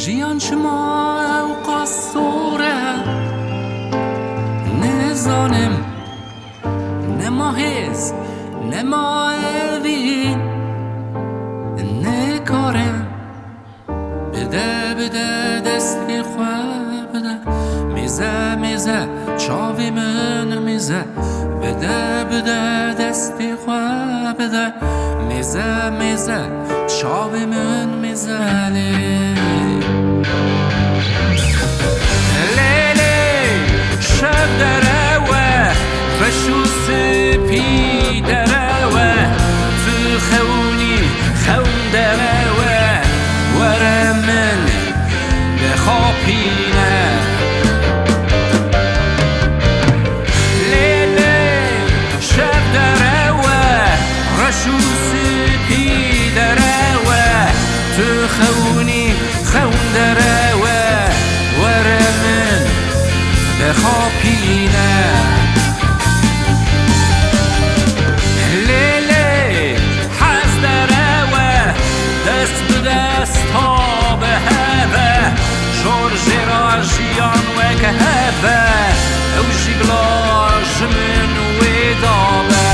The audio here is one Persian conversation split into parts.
جیان شما و قصوره نزانم نما هز نما اوین نکارم بده دستی خواه بده میزه چاوی من میزه بده دستی خواه بده میزه چاوی من میزه لیلی شب دروه فشو سپی دروه تو خون دروه ورم من بخوابینه لیلی شب دروه رشو سپی دروه تو خون دروه ورم من بخوابینه لیلی حز دروه دست به دست ها به هوه جورجی را جیان و که هوه او جیگلاش من و دابه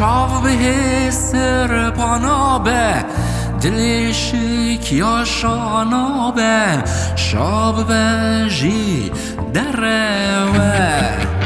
شاو به سر پانابه دلشک یا شانابه شاب به جی دروه